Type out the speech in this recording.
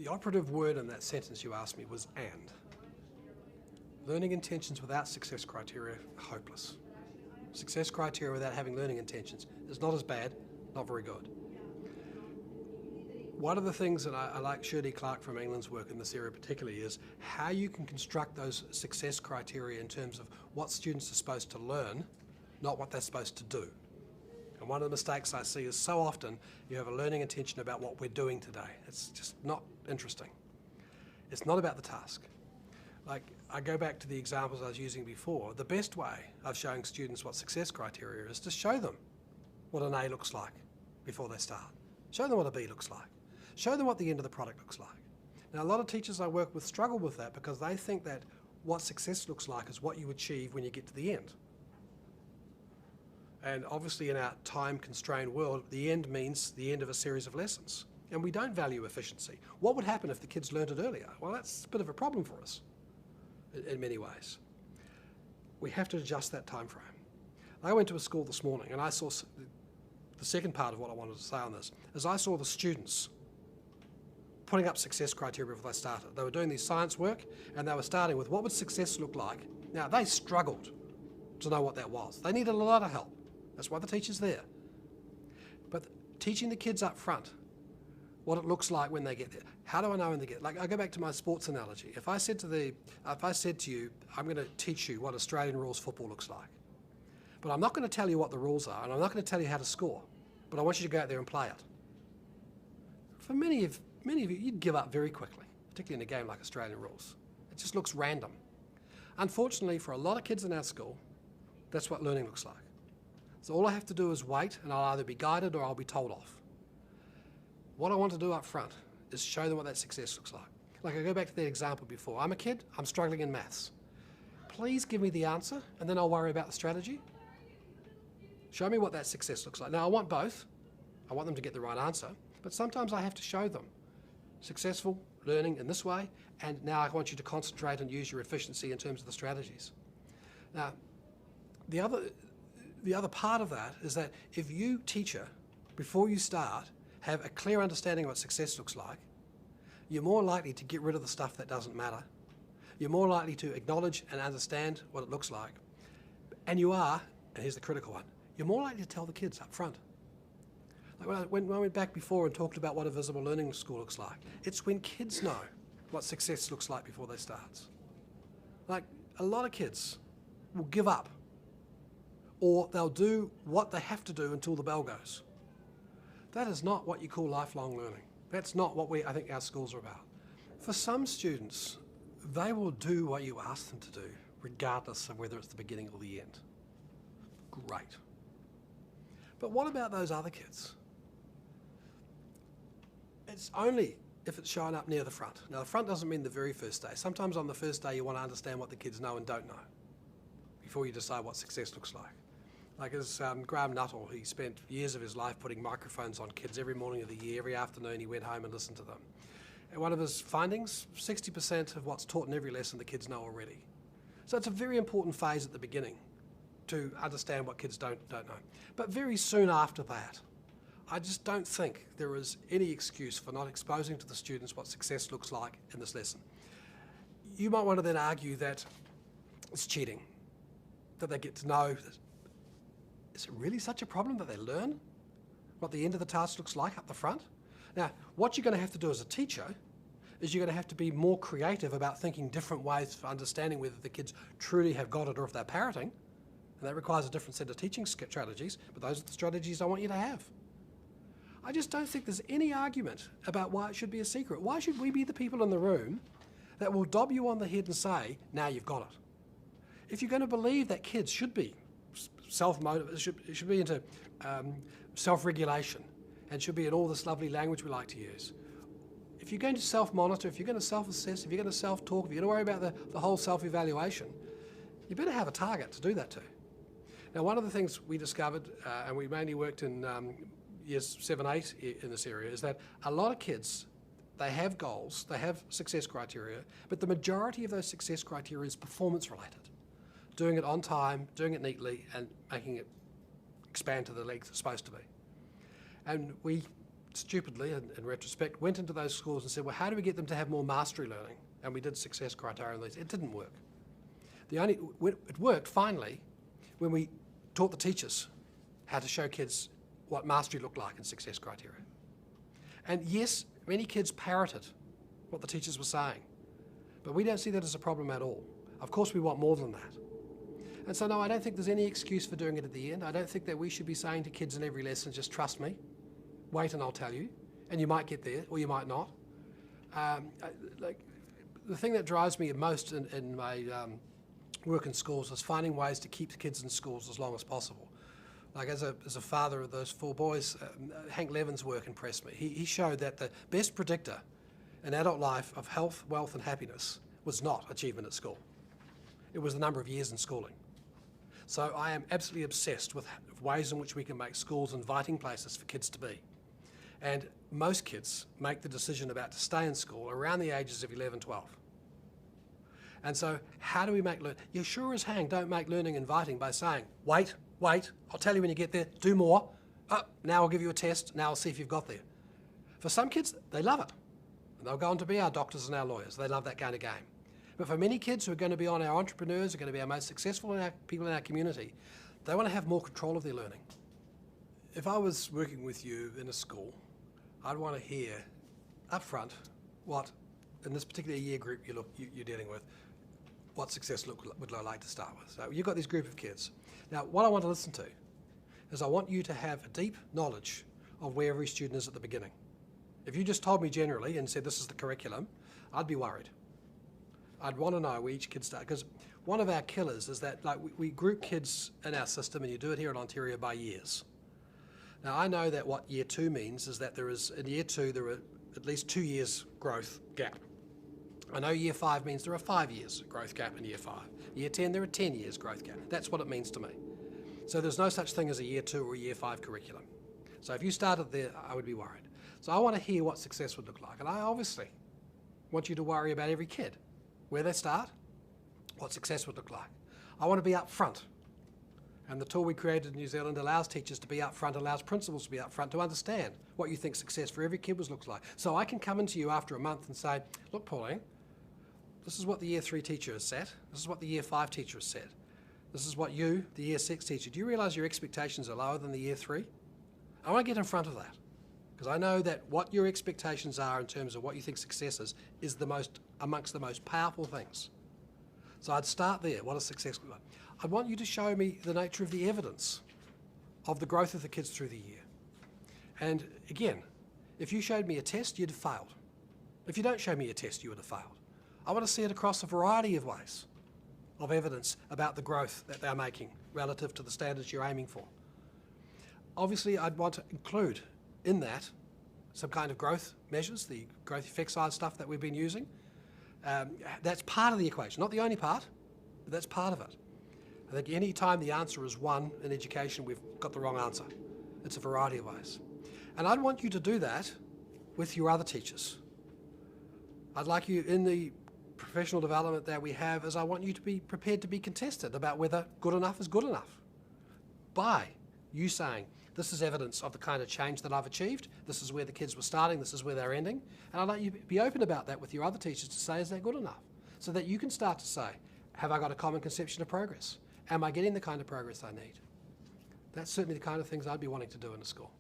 The operative word in that sentence you asked me was and. Learning intentions without success criteria, hopeless. Success criteria without having learning intentions is not as bad, not very good. One of the things that I like Shirley Clark from England's work in this area particularly is how you can construct those success criteria in terms of what students are supposed to learn, not what they're supposed to do. And one of the mistakes I see is so often you have a learning intention about what we're doing today. It's just not interesting. It's not about the task. Like, I go back to the examples I was using before. The best way of showing students what success criteria is to show them what an A looks like before they start. Show them what a B looks like. Show them what the end of the product looks like. Now, a lot of teachers I work with struggle with that because they think that what success looks like is what you achieve when you get to the end. And obviously in our time-constrained world, the end means the end of a series of lessons. And we don't value efficiency. What would happen if the kids learned it earlier? Well, that's a bit of a problem for us in many ways. We have to adjust that time frame. I went to a school this morning and I saw the second part of what I wanted to say on this, is I saw the students putting up success criteria before they started. They were doing this science work and they were starting with what would success look like. Now, they struggled to know what that was. They needed a lot of help. That's why the teacher's there. But teaching the kids up front what it looks like when they get there. How do I know when they get there? Like, I go back to my sports analogy. If I said to you, I'm going to teach you what Australian rules football looks like, but I'm not going to tell you what the rules are, and I'm not going to tell you how to score, but I want you to go out there and play it. For many of you, you'd give up very quickly, particularly in a game like Australian rules. It just looks random. Unfortunately, for a lot of kids in our school, that's what learning looks like. So all I have to do is wait, and I'll either be guided or I'll be told off. What I want to do up front is show them what that success looks like. Like, I go back to the example before. I'm a kid, I'm struggling in maths. Please give me the answer, and then I'll worry about the strategy. Show me what that success looks like. Now, I want both. I want them to get the right answer, but sometimes I have to show them successful learning in this way, and now I want you to concentrate and use your efficiency in terms of the strategies. Now, the other part of that is that if you, teacher, before you start, have a clear understanding of what success looks like, you're more likely to get rid of the stuff that doesn't matter. You're more likely to acknowledge and understand what it looks like. And you are, and here's the critical one, you're more likely to tell the kids up front. Like when I went back before and talked about what a visible learning school looks like, it's when kids know what success looks like before they start. Like, a lot of kids will give up, or they'll do what they have to do until the bell goes. That is not what you call lifelong learning. That's not what I think our schools are about. For some students, they will do what you ask them to do, regardless of whether it's the beginning or the end. Great. But what about those other kids? It's only if it's showing up near the front. Now, the front doesn't mean the very first day. Sometimes on the first day you want to understand what the kids know and don't know before you decide what success looks like. Like, as Graham Nuttall, he spent years of his life putting microphones on kids every morning of the year. Every afternoon he went home and listened to them. And one of his findings, 60% of what's taught in every lesson the kids know already. So it's a very important phase at the beginning to understand what kids don't know. But very soon after that, I just don't think there is any excuse for not exposing to the students what success looks like in this lesson. You might want to then argue that it's cheating, that they get to know. Is it really such a problem that they learn what the end of the task looks like up the front? Now, what you're going to have to do as a teacher is you're going to have to be more creative about thinking different ways for understanding whether the kids truly have got it or if they're parroting. And that requires a different set of teaching strategies, but those are the strategies I want you to have. I just don't think there's any argument about why it should be a secret. Why should we be the people in the room that will dob you on the head and say, now you've got it? If you're going to believe that kids should be self-motivated, should be into self-regulation, and should be in all this lovely language we like to use. If you're going to self-monitor, if you're going to self-assess, if you're going to self-talk, if you're going to worry about the whole self-evaluation, you better have a target to do that to. Now, one of the things we discovered, and we mainly worked in years 7, 8 in this area, is that a lot of kids, they have goals, they have success criteria, but the majority of those success criteria is performance-related. Doing it on time, doing it neatly, and making it expand to the length it's supposed to be. And we stupidly, in retrospect, went into those schools and said, well, how do we get them to have more mastery learning? And we did success criteria on these. It didn't work. It worked finally when we taught the teachers how to show kids what mastery looked like in success criteria. And yes, many kids parroted what the teachers were saying, but we don't see that as a problem at all. Of course, we want more than that. And so, no, I don't think there's any excuse for doing it at the end. I don't think that we should be saying to kids in every lesson, just trust me, wait and I'll tell you, and you might get there or you might not. The thing that drives me most in my work in schools is finding ways to keep kids in schools as long as possible. Like as a father of those 4 boys, Hank Levin's work impressed me. He showed that the best predictor in adult life of health, wealth and happiness was not achievement at school. It was the number of years in schooling. So I am absolutely obsessed with ways in which we can make schools inviting places for kids to be. And most kids make the decision about to stay in school around the ages of 11, 12. And so how do we make learning? You sure as hang don't make learning inviting by saying, wait, I'll tell you when you get there, do more. Oh, now I'll give you a test, now I'll see if you've got there. For some kids, they love it. And they'll go on to be our doctors and our lawyers. They love that kind of game. But for many kids who are going to be on our entrepreneurs, who are going to be our most successful people in our community, they want to have more control of their learning. If I was working with you in a school, I'd want to hear up front what, in this particular year group you're dealing with, what success would look like to start with. So you've got this group of kids. Now, what I want to listen to is I want you to have a deep knowledge of where every student is at the beginning. If you just told me generally and said this is the curriculum, I'd be worried. I'd want to know where each kid starts, because one of our killers is that we group kids in our system, and you do it here in Ontario by years. Now, I know that what year 2 means is that in year 2 there are at least 2 years growth gap. I know year 5 means there are 5 years growth gap in year 5. Year 10, there are 10 years growth gap. That's what it means to me. So there's no such thing as a year 2 or a year 5 curriculum. So if you started there, I would be worried. So I want to hear what success would look like. And I obviously want you to worry about every kid, where they start, what success would look like. I want to be up front. And the tool we created in New Zealand allows teachers to be up front, allows principals to be up front, to understand what you think success for every kid looks like. So I can come into you after a month and say, look, Pauline, this is what the year 3 teacher has said. This is what the year 5 teacher has said. This is what you, the year 6 teacher, do you realise your expectations are lower than the year 3? I want to get in front of that, because I know that what your expectations are in terms of what you think success is amongst the most powerful things. So I'd start there. What does success look like? I'd want you to show me the nature of the evidence of the growth of the kids through the year. And again, if you showed me a test, you'd have failed. If you don't show me a test, you would have failed. I want to see it across a variety of ways of evidence about the growth that they're making relative to the standards you're aiming for. Obviously, I'd want to include in that some kind of growth measures, the growth effect size stuff that we've been using. That's part of the equation, not the only part, but that's part of it. I think any time the answer is 1 in education, we've got the wrong answer. It's a variety of ways. And I'd want you to do that with your other teachers. I'd like you, in the professional development that we have, is I want you to be prepared to be contested about whether good enough is good enough. By you saying, this is evidence of the kind of change that I've achieved, this is where the kids were starting, this is where they're ending, and I'd like you to be open about that with your other teachers to say, is that good enough? So that you can start to say, have I got a common conception of progress? Am I getting the kind of progress I need? That's certainly the kind of things I'd be wanting to do in a school.